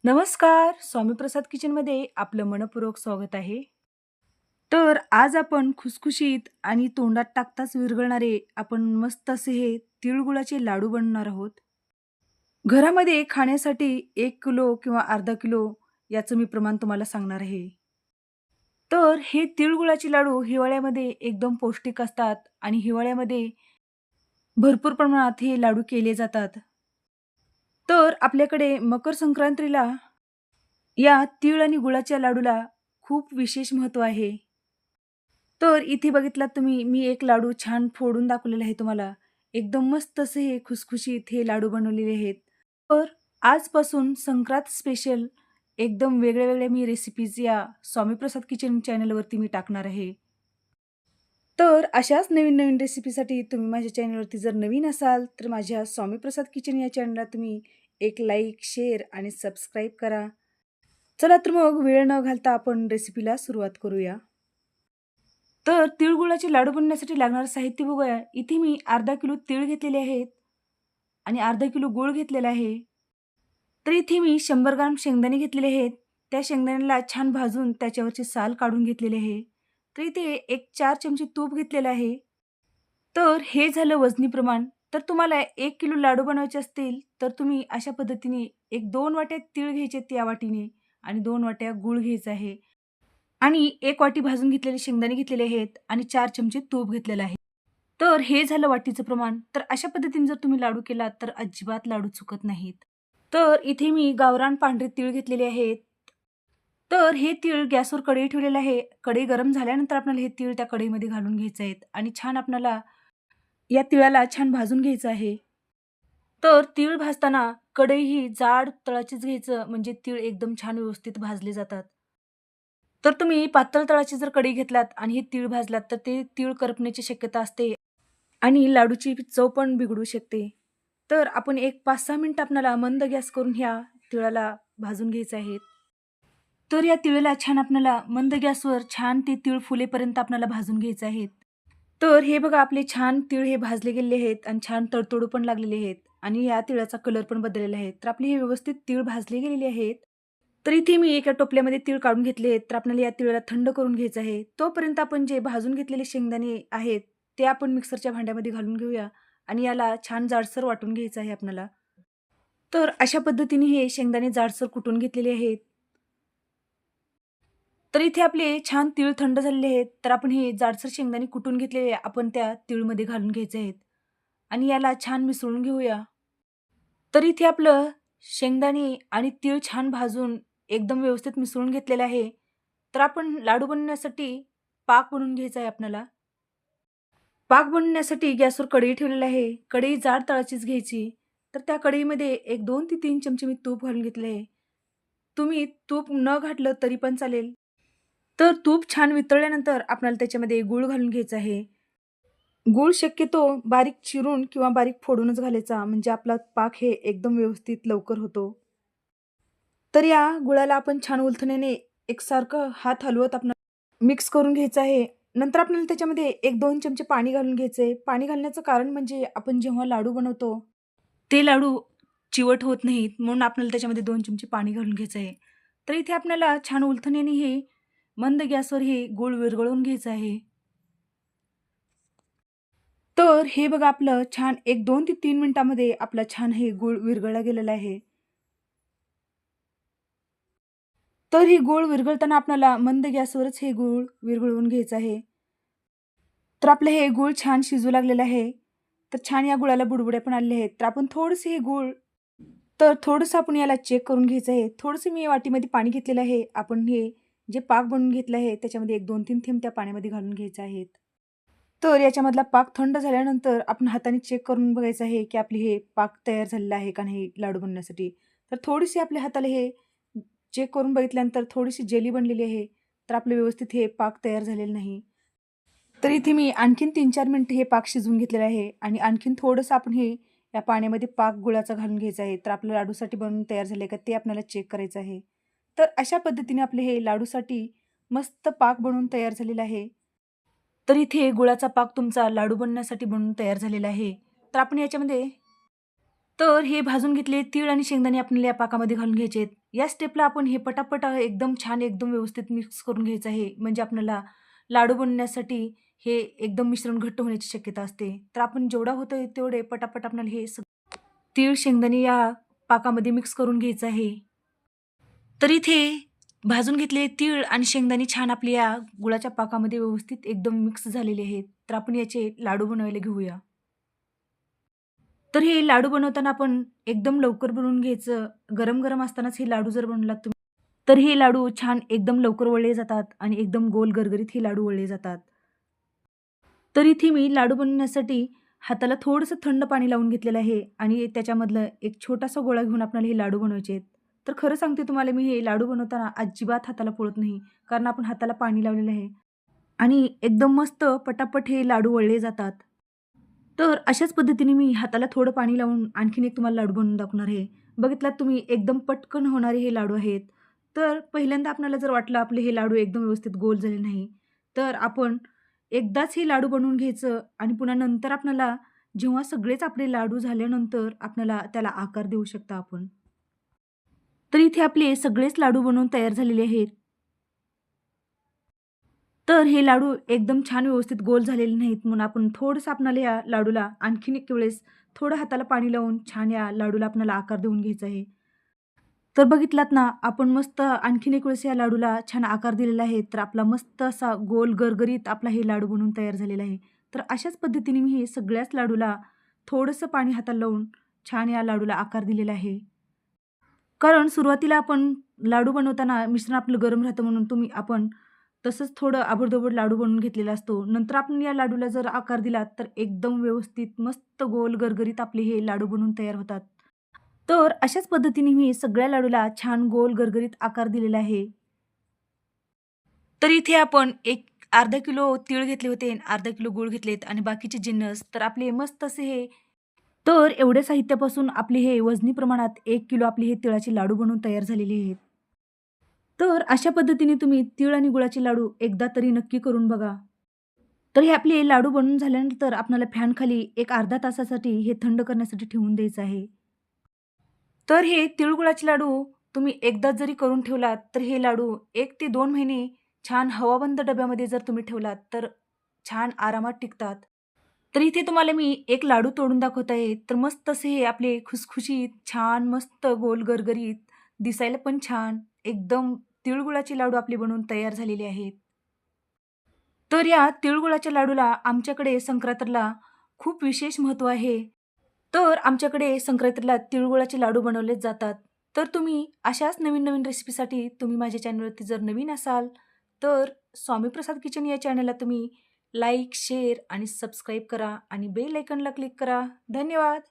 नमस्कार. स्वामीप्रसाद किचनमध्ये आपलं मनःपूर्वक स्वागत आहे. तर आज आपण खुसखुशीत आणि तोंडात टाकताच विरघळणारे आपण मस्त असे हे तिळगुळाचे लाडू बनवणार आहोत. घरामध्ये खाण्यासाठी 1 किलो किंवा अर्धा किलो याचं मी प्रमाण तुम्हाला सांगणार आहे. तर हे तिळगुळाचे लाडू हिवाळ्यामध्ये एकदम पौष्टिक असतात आणि हिवाळ्यामध्ये भरपूर प्रमाणात हे लाडू केले जातात. तर आपल्याकडे मकर संक्रांतीला या तीळ आणि गुळाच्या लाडूला खूप विशेष महत्त्व आहे. तर इथे बघितलात तुम्ही मी एक लाडू छान फोडून दाखवलेला आहे तुम्हाला. एकदम मस्त असे हे खुसखुशीत हे लाडू बनवलेले आहेत. तर आजपासून संक्रांत स्पेशल एकदम वेगळ्या-वेगळ्या मी रेसिपीज या स्वामीप्रसाद किचन चॅनलवरती मी टाकणार आहे. तर अशाच नवीन-नवीन रेसिपीसाठी तुम्ही माझ्या चॅनलवरती जर नवीन असाल, तर माझ्या स्वामीप्रसाद किचन या चॅनलला तुम्ही एक लाईक, शेअर आणि सबस्क्राईब करा. चला तर मग वेळ न घालता आपण रेसिपीला सुरुवात करूया. तर तिळगुळाचे लाडू बनवण्यासाठी लागणारं साहित्य बघूया. इथे मी अर्धा किलो तीळ घेतलेले आहेत आणि अर्धा किलो गूळ घेतलेला आहे. तर इथे मी 100 ग्रॅम शेंगदाणे घेतलेले आहेत. त्या शेंगदाण्याला छान भाजून त्याच्यावरची साल काढून घेतलेली आहे. तर इथे एक 4 चमचे तूप घेतलेलं आहे. तर हे झालं वजनी प्रमाण. तर तुम्हाला 1 किलो लाडू बनवायचे असतील, तर तुम्ही अशा पद्धतीने एक 2 वाट्या तीळ घ्यायचे त्या वाटीने आणि 2 वाट्या गूळ घ्यायचा आहे. आणि 1 वाटी भाजून घेतलेले शेंगदाणे घेतलेले आहेत आणि 4 चमचे तूप घेतलेलं आहे. तर हे झालं वाटीचं प्रमाण. तर अशा पद्धतीने जर तुम्ही लाडू केलात, तर अजिबात लाडू चुकत नाहीत. तर इथे मी गावरान पांढरे तीळ घेतलेले आहेत. तर हे तीळ गॅसवर कढई ठेवलेलं आहे. कढई गरम झाल्यानंतर आपल्याला हे तीळ त्या कढईमध्ये घालून घ्यायचे आहेत आणि छान आपल्याला या तिळाला छान भाजून घ्यायचं आहे. तर तीळ भाजताना कढई ही जाड तळाचीच घ्यायचं म्हणजे तीळ एकदम छान व्यवस्थित भाजले जातात. तर तुम्ही पातळ तळाची जर कढई घेतलात आणि हे तीळ भाजलात, तर ते तीळ करपण्याची शक्यता असते आणि लाडूची चव पण बिघडू शकते. तर आपण एक 5-6 मिनिटं आपल्याला मंद गॅस करून ह्या तिळाला भाजून घ्यायचं आहे. तर या तिळाला छान आपल्याला मंद गॅसवर छान ते तीळ फुलेपर्यंत आपल्याला भाजून घ्यायचं आहे. तर हे बघा आपले छान तीळ हे भाजले गेलेले आहेत आणि छान तडतडू पण लागलेले आहेत आणि या तिळाचा कलर पण बदललेला आहे. तर आपले हे व्यवस्थित तीळ भाजले गेलेले आहेत. तर इथे मी एका टोपल्यामध्ये तीळ काढून घेतले आहेत. तर आपल्याला या तिळाला थंड करून घ्यायचं आहे. तोपर्यंत आपण जे भाजून घेतलेले शेंगदाणे आहेत, ते आपण मिक्सरच्या भांड्यामध्ये घालून घेऊया आणि याला छान जाडसर वाटून घ्यायचं आहे आपल्याला. तर अशा पद्धतीने हे शेंगदाणे जाडसर कुटून घेतलेले आहेत. तर इथे आपले छान तीळ थंड झालेले आहेत. तर आपण हे जाडसर शेंगदाणे कुटून घेतलेले आपण त्या तीळमध्ये घालून घ्यायचे आहेत आणि याला छान मिसळून घेऊया. तर इथे आपलं शेंगदाणे आणि तीळ छान भाजून एकदम व्यवस्थित मिसळून घेतलेलं आहे. तर आपण लाडू बनवण्यासाठी पाक बनवून घ्यायचा आहे आपल्याला. पाक बनवण्यासाठी गॅसवर कढई ठेवलेली आहे. कढई जाड तळाचीच घ्यायची. तर त्या कढईमध्ये एक 2 ते 3 चमचे मी तूप घालून घेतले आहे. तुम्ही तूप न घातलं तरी पण चालेल. तर तूप छान वितळल्यानंतर आपल्याला त्याच्यामध्ये गूळ घालून घ्यायचा आहे. गूळ शक्यतो बारीक चिरून किंवा बारीक फोडूनच घालायचा म्हणजे आपला पाक हे एकदम व्यवस्थित लवकर होतो. तर या गुळाला आपण छान उलथण्याने एकसारखं हात हलवत आपण मिक्स करून घ्यायचं आहे. नंतर आपल्याला त्याच्यामध्ये 1-2 चमचे पाणी घालून घ्यायचंय. पाणी घालण्याचं कारण म्हणजे आपण जेव्हा लाडू बनवतो, ते लाडू चिवट होत नाहीत म्हणून आपल्याला त्याच्यामध्ये 2 चमचे पाणी घालून घ्यायचं आहे. तर इथे आपल्याला छान उलथण्याने हे मंद गॅसवर हे गूळ विरघळवून घ्यायचं आहे. तर हे बघा आपलं छान एक 2 ते 3 मिनिटामध्ये आपला छान हे गूळ विरघळला गेलेला आहे. तर हे गूळ विरघळताना आपल्याला मंद गॅसवरच हे गूळ विरघळवून घ्यायचं आहे. तर आपलं हे गूळ छान शिजू लागलेलं आहे. तर छान या गुळाला बुडबुड्या पण आलेल्या आहेत. तर आपण थोडंसं हे गूळ तर थोडंसं आपण याला चेक करून घ्यायचं आहे. थोडंसं मी वाटीमध्ये पाणी घेतलेलं आहे. आपण हे जे पाक बनवून घेतलं आहे त्याच्यामध्ये 1, 2, 3 थेंब त्या पाण्यामध्ये घालून घ्यायचे आहेत. तर याच्यामधला पाक थंड झाल्यानंतर आपण हाताने चेक करून बघायचं आहे, की आपले हे पाक तयार झालेला आहे का नाही लाडू बनवण्यासाठी. तर थोडीशी आपल्या हाताला हे चेक करून बघितल्यानंतर थोडीशी जेली बनलेली आहे. तर आपलं व्यवस्थित हे पाक तयार झालेलं नाही. तर इथे मी आणखीन 3-4 मिनिटं हे पाक शिजवून घेतलेलं आहे आणि आणखीन थोडंसं आपण हे या पाण्यामध्ये पाक गुळाचा घालून घ्यायचा आहे. तर आपल्या लाडूसाठी बनवून तयार झाले का ते आपल्याला चेक करायचं आहे. तर अशा पद्धतीने आपले हे लाडूसाठी मस्त पाक बनवून तयार झालेला आहे. तर इथे गुळाचा पाक तुमचा लाडू बनण्यासाठी बनवून तयार झालेला आहे. तर आपण याच्यामध्ये तर हे भाजून घेतले तीळ आणि शेंगदाणे आपल्याला या पाकामध्ये घालून घ्यायचे आहेत. या स्टेपला आपण हे पटापट एकदम छान एकदम व्यवस्थित मिक्स करून घ्यायचं आहे. म्हणजे आपल्याला लाडू बनवण्यासाठी हे एकदम मिश्रण घट्ट होण्याची शक्यता असते. तर आपण जेवढा होतोय तेवढे पटापट आपल्याला हे तीळ, शेंगदाणे या पाकामध्ये मिक्स करून घ्यायचं आहे. तर इथे भाजून घेतलेले तीळ आणि शेंगदाणे छान आपल्या या गुळाच्या पाकामध्ये व्यवस्थित एकदम मिक्स झालेले आहेत. तर आपण याचे लाडू बनवायला घेऊया. तर हे लाडू बनवताना आपण एकदम लवकर बनवून घ्यायचं. गरम-गरम असतानाच हे लाडू जर बनवलात तुम्ही, तर हे लाडू छान एकदम लवकर वळले जातात आणि एकदम गोल गरगरीत हे लाडू वळले जातात. तर इथे मी लाडू बनवण्यासाठी हाताला थोडंसं थंड पाणी लावून घेतलेलं आहे आणि त्याच्यामधलं एक छोटासा गोळा घेऊन आपल्याला हे लाडू बनवायचे आहेत. तर खरं सांगते तुम्हाला मी हे लाडू बनवताना अजिबात हाताला पोळत नाही. कारण आपण हाताला पाणी लावलेलं आहे आणि एकदम मस्त पटापट हे लाडू वळले जातात. तर अशाच पद्धतीने मी हाताला थोडं पाणी लावून आणखीन एक तुम्हाला लाडू बनवून दाखवणार आहे. बघितलात तुम्ही एकदम पटकन होणारे हे लाडू आहेत. तर पहिल्यांदा आपल्याला जर वाटलं आपले हे लाडू एकदम व्यवस्थित गोल झाले नाही, तर आपण एकदाच हे लाडू बनवून घ्यायचं आणि पुन्हा नंतर आपल्याला जेव्हा सगळेच आपले लाडू झाल्यानंतर आपल्याला त्याला आकार देऊ शकता आपण. तर इथे आपले सगळेच लाडू बनवून तयार झालेले आहेत. तर हे लाडू एकदम छान व्यवस्थित गोल झालेले नाहीत म्हणून आपण थोडंसं आपल्याला या लाडूला आणखीन एक वेळेस थोडं हाताला पाणी लावून छान या लाडूला आपल्याला आकार देऊन घ्यायचा आहे. तर बघितलात ना, आपण मस्त आणखीन एक वेळेस या लाडूला छान आकार दिलेला आहे. तर आपला मस्त असा गोल गरगरीत आपला हे लाडू बनवून तयार झालेला आहे. तर अशाच पद्धतीने मी हे सगळ्याच लाडूला थोडंसं पाणी हाताला लावून छान या लाडूला आकार दिलेला आहे. कारण सुरुवातीला आपण लाडू बनवताना मिश्रण आपलं गरम राहतं म्हणून आपण तसंच थोडं आबडधोबड लाडू बनवून घेतलेला असतो. नंतर आपण या लाडूला जर आकार दिला तर एकदम व्यवस्थित मस्त गोल गरगरीत आपले हे लाडू बनून तयार होतात. तर अशाच पद्धतीने मी सगळ्या लाडूला छान गोल गरगरीत आकार दिलेला आहे. तर इथे आपण एक अर्धा किलो तीळ घेतले होते आणि अर्धा किलो गूळ घेतलेत आणि बाकीचे जिन्नस तर आपले मस्त असे हे तर एवढ्या साहित्यापासून आपले हे वजनी प्रमाणात 1 किलो आपले हे तिळाचे लाडू बनवून तयार झालेले आहेत. तर अशा पद्धतीने तुम्ही तीळ आणि गुळाचे लाडू एकदा तरी नक्की करून बघा. तर हे आपले लाडू बनवून झाल्यानंतर आपल्याला फॅनखाली एक अर्धा तासासाठी हे थंड करण्यासाठी ठेवून द्यायचं आहे. तर हे तिळगुळाचे लाडू तुम्ही एकदा जरी करून ठेवलात, तर हे लाडू 1 ते 2 महिने छान हवाबंद डब्यामध्ये जर तुम्ही ठेवलात, तर छान आरामात टिकतात. तर इथे तुम्हाला मी एक लाडू तोडून दाखवत आहे. तर मस्त असे हे आपले खुसखुशीत, छान मस्त गोल गरगरीत, दिसायला पण छान, एकदम तिळगुळाचे लाडू आपले बनवून तयार झालेले आहेत. तर या तिळगुळाच्या लाडूला आमच्याकडे संक्रांतीला खूप विशेष महत्त्व आहे. तर आमच्याकडे संक्रांतीला तिळगुळाचे लाडू बनवलेच जातात. तर तुम्ही अशाच नवीन-नवीन रेसिपीसाठी तुम्ही माझ्या चॅनलवरती जर नवीन असाल, तर स्वामीप्रसाद किचन या चॅनलला तुम्ही लाईक, शेअर आणि सबस्क्राईब करा आणि बेल आयकॉनला क्लिक करा. धन्यवाद.